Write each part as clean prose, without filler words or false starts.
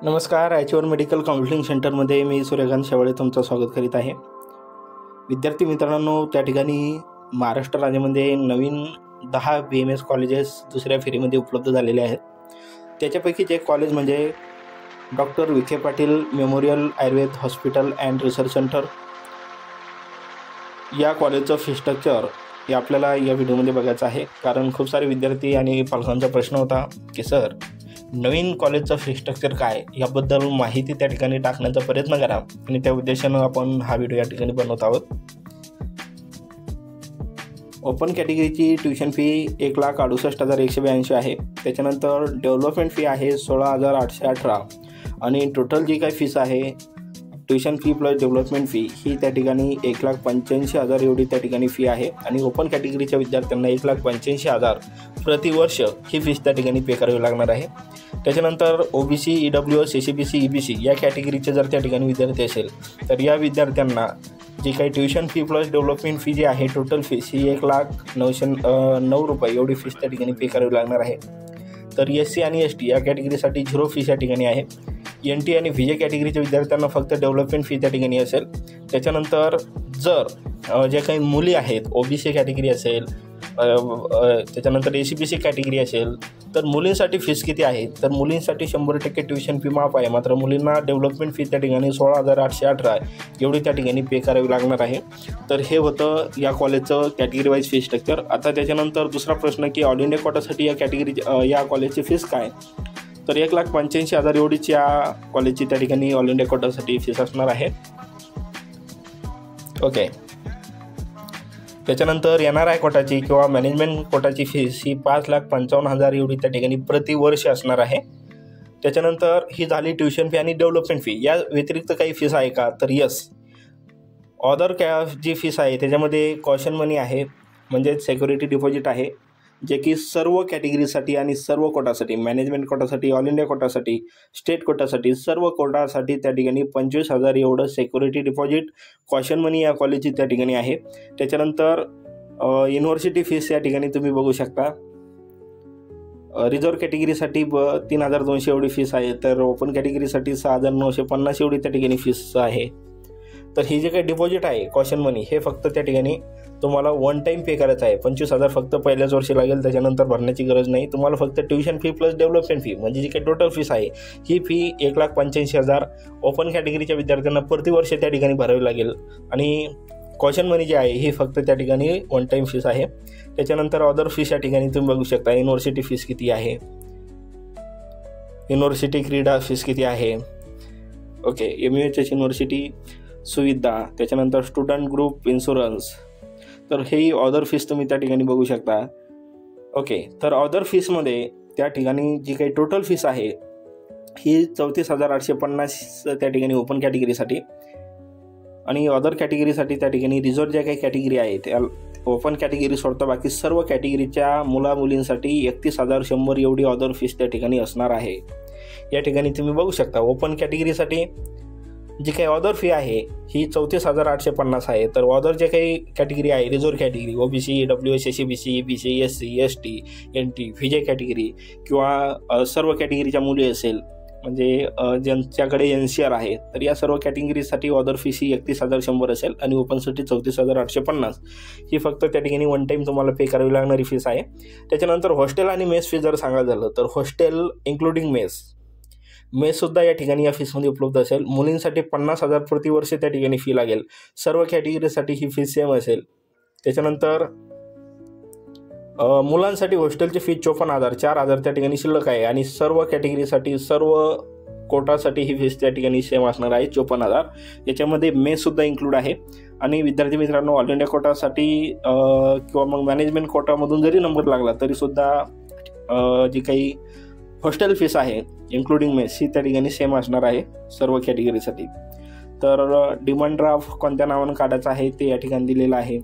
नमस्कार. आयचीवर medical counselling सेंटरमध्ये मी सूर्यकांत शेवाळे तुमचं स्वागत करीत आहे. विद्यार्थी मित्रांनो, त्या ठिकाणी महाराष्ट्र राज्यामध्ये नवीन 10 BMS कॉलेजेस दुसऱ्या फेरीमध्ये उपलब्ध झालेले आहेत. त्याच्यापैकीच एक कॉलेज म्हणजे doctor Vikhe Patil memorial Ayurveda hospital and research centre. या कॉलेजचं फी स्ट्रक्चर हे आपल्याला या व्हिडिओमध्ये बघायचं आहे, कारण खूप सारे विद्यार्थी आणि पालकांचा प्रश्न होता की सर, नवीन कॉलेजचं फी स्ट्रक्चर काय, याबद्दल माहिती त्या ठिकाणी टाकण्याचा प्रयत्न करा आणि त्या उद्देशानं आपण हा व्हिडिओ या ठिकाणी बनवत आहोत. ओपन कॅटेगरीची ट्युशन फी 1,68,182 आहे. त्याच्यानंतर डेव्हलपमेंट फी आहे 16,818 आणि टोटल जी काही फीस आहे tuition fee plus development fee ही त्या ठिकाणी 1,85,000 एवढी त्या ठिकाणी फी आहे. आणि ओपन कॅटेगरीच्या विद्यार्थ्यांना 1,85,000 प्रतिवर्ष ही फीस त्या ठिकाणी पे करावी लागणार आहे. त्याच्यानंतर OBC, EWS, SCBC, EBC या कॅटेगरीचे जर त्या ठिकाणी विद्यार्थी असेल तर या विद्यार्थ्यांना जी काही tuition fee plus development fee जी आहे टोटल फीस ही 1,09,009 रुपये एवढी फीस त्या ठिकाणी पे करावी लागणार आहे. तर SC आणि ST या कॅटेगरीसाठी 0 फीस या ठिकाणी आहे. NT आणि VJ कॅटेगरीच्या विद्यार्थ्यांना फक्त डेव्हलपमेंट फी त्या ठिकाणी असेल. त्याच्यानंतर जर जे काही मुली आहेत, OBC कॅटेगरी असेल, त्याच्यानंतर SCBC कॅटेगरी असेल, तर मुलींसाठी फीस किती आहे, तर मुलींसाठी 100% ट्युशन फी माफ आहे. मात्र मुलींना डेव्हलपमेंट फी त्या ठिकाणी 16,818 एवढी त्या ठिकाणी पे करावी लागणार आहे. तर हे होतं या कॉलेजचं कॅटेगरी वाईज फी स्ट्रक्चर. आता त्याच्यानंतर दुसरा प्रश्न की ऑल इंडिया कोटासाठी या कॉलेजची फीस काय, तर 1,85,000 एवढीच या कॉलेजची त्या ठिकाणी ऑल इंडिया कोटासाठी फीस असणार आहे. ओके. त्याच्यानंतर NRI कोटाची किंवा मॅनेजमेंट कोटाची फीस ही 5,55,000 एवढी त्या ठिकाणी प्रतिवर्ष असणार आहे. त्याच्यानंतर ही झाली ट्युशन फी आणि डेव्हलपमेंट फी. या व्यतिरिक्त काही फीस आहे का, तर यस, ऑदर जी फीस आहे त्याच्यामध्ये कॉशन मनी आहे, म्हणजेच सिक्युरिटी डिपॉझिट आहे, जे की सर्व कॅटेगरीसाठी आणि सर्व कोटासाठी, मॅनेजमेंट कोटासाठी, ऑल इंडिया कोटासाठी, स्टेट कोटासाठी, सर्व कोटासाठी त्या ठिकाणी 25,000 एवढं सिक्युरिटी डिपॉझिट कॉशन मनी या कॉलेजची त्या ठिकाणी आहे. त्याच्यानंतर युनिव्हर्सिटी फीस या ठिकाणी तुम्ही बघू शकता. रिझर्व्ह कॅटेगरीसाठी 3,200 एवढी फीस आहे, तर ओपन कॅटेगरीसाठी 6,950 एवढी त्या ठिकाणी फीस आहे. तर ही जे काही डिपॉझिट आहे कॉशन मनी हे फक्त त्या ठिकाणी तुम्हाला वन टाईम पे करायचं आहे. 25,000 फक्त पहिल्याच वर्षी लागेल, त्याच्यानंतर भरण्याची गरज नाही. तुम्हाला फक्त tuition fee plus development fee म्हणजे जी काही टोटल फीस आहे ही फी 1,85,000 ओपन कॅटेगरीच्या विद्यार्थ्यांना प्रतिवर्ष त्या ठिकाणी भरावी लागेल. आणि कॉशन मनी जी आहे ही फक्त त्या ठिकाणी वन टाईम फीस आहे. त्याच्यानंतर अदर फीस या ठिकाणी तुम्ही बघू शकता. युनिव्हर्सिटी फीस किती आहे, युनिव्हर्सिटी क्रीडा फीस किती आहे. ओके. MUHS युनिव्हर्सिटी सुविधा, त्याच्यानंतर स्टुडंट ग्रुप इन्शुरन्स, तर हे ऑदर फीस तुम्ही त्या ठिकाणी बघू शकता. ओके. तर ऑदर फीसमध्ये त्या ठिकाणी जी काही टोटल फीस आहे ही 34,850 त्या ठिकाणी ओपन कॅटेगरीसाठी आणि अदर कॅटेगरीसाठी त्या ठिकाणी रिझर्व्ह ज्या काही कॅटेगरी आहे त्या ओपन कॅटेगरी सोडता बाकी सर्व कॅटेगरीच्या मुलींसाठी 31,100 एवढी ऑदर फीस त्या ठिकाणी असणार आहे. या ठिकाणी तुम्ही बघू शकता. ओपन कॅटेगरीसाठी जी काही ऑदर फी आहे ही 34,850 आहे. तर ऑदर जे काही कॅटेगरी आहे reserve category OBC, EWS, SCBC, EBC, SC, ST, NT, VJ category किंवा सर्व कॅटेगरीच्या मुली असेल, म्हणजे ज्यांच्याकडे NCR आहे, तर या सर्व कॅटेगरीसाठी ऑदर फीस ही 31,100 असेल आणि ओपनसाठी 34,850 ही फक्त त्या ठिकाणी वन टाईम तुम्हाला पे करावी लागणारी फीस आहे. त्याच्यानंतर हॉस्टेल आणि मेस फी जर सांगायचं झालं तर हॉस्टेल इन्क्लुडिंग मेससुद्धा या ठिकाणी या फीसमध्ये उपलब्ध असेल. मुलींसाठी 50,000 प्रतिवर्ष त्या ठिकाणी फी लागेल. सर्व कॅटेगरीसाठी ही फीस सेम असेल. त्याच्यानंतर मुलांसाठी हॉस्टेलची फी 54,000, 4,000 त्या ठिकाणी शिल्लक आहे आणि सर्व कॅटेगरीसाठी सर्व कोटासाठी ही फीस त्या ठिकाणी सेम असणार आहे 54,000. याच्यामध्ये मेससुद्धा इन्क्लूड आहे. आणि विद्यार्थी मित्रांनो, ऑल इंडिया कोटासाठी किंवा मग मॅनेजमेंट कोटामधून जरी नंबर लागला तरीसुद्धा जी काही हॉस्टेल फीस आहे इन्क्लुडिंग मेस ही त्या ठिकाणी सेम असणार आहे सर्व कॅटेगरीसाठी. तर डिमांड ड्राफ्ट कोणत्या नावानं काढायचं आहे ते या ठिकाणी दिलेलं आहे.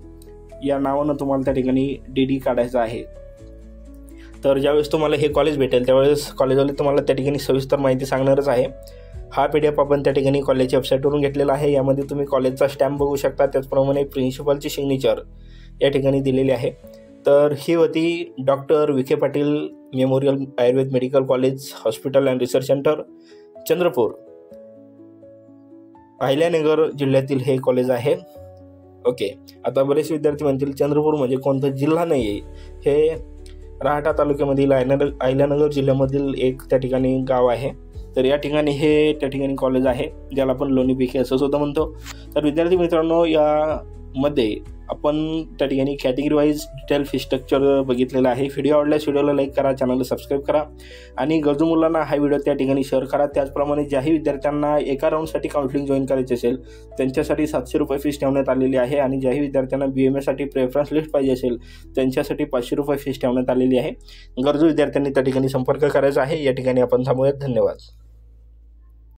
या नावानं तुम्हाला त्या ठिकाणी DD काढायचं आहे. तर ज्यावेळेस तुम्हाला हे कॉलेज भेटेल त्यावेळेस कॉलेजवाले तुम्हाला त्या ठिकाणी सविस्तर माहिती सांगणारच आहे. हा PDF आपण त्या ठिकाणी कॉलेजच्या वेबसाईटवरून घेतलेला आहे. यामध्ये तुम्ही कॉलेजचा स्टॅम्प बघू शकता, त्याचप्रमाणे प्रिन्सिपलची सिग्नेचर या ठिकाणी दिलेली आहे. तर ही होती doctor Vikhe Patil memorial Ayurveda medical college hospital and research centre Chandrapur Ahilyanagar जिल्ह्यातील हे कॉलेज आहे. ओके, आता बरेच विद्यार्थी म्हणतील चंद्रपूर म्हणजे कोणता जिल्हा नाही आहे. हे राहाटा तालुक्यामधील अहिल्यानगर जिल्ह्यामधील एक त्या ठिकाणी गाव आहे. तर या ठिकाणी हे त्या ठिकाणी कॉलेज आहे, ज्याला आपण लोणी पीके असं सुद्धा म्हणतो. तर विद्यार्थी मित्रांनो, यामध्ये आपण त्या ठिकाणी category wise detail fee structure बघितलेलं आहे. व्हिडिओ आवडल्यास व्हिडिओला लाईक करा, चॅनलला सबस्क्राईब करा आणि गरजू मुलांना हा व्हिडिओ त्या ठिकाणी शेअर करा. त्याचप्रमाणे ज्याही विद्यार्थ्यांना एका राऊंडसाठी काउन्सिलिंग जॉईन करायचे असेल त्यांच्यासाठी 700 रुपये फीस ठेवण्यात आलेली आहे आणि ज्याही विद्यार्थ्यांना BMAसाठी प्रेफरन्स लिस्ट पाहिजे असेल त्यांच्यासाठी 500 रुपये फीस ठेवण्यात आलेली आहे. गरजू विद्यार्थ्यांनी त्या ठिकाणी संपर्क करायचा आहे. या ठिकाणी आपण थांबूयात. धन्यवाद.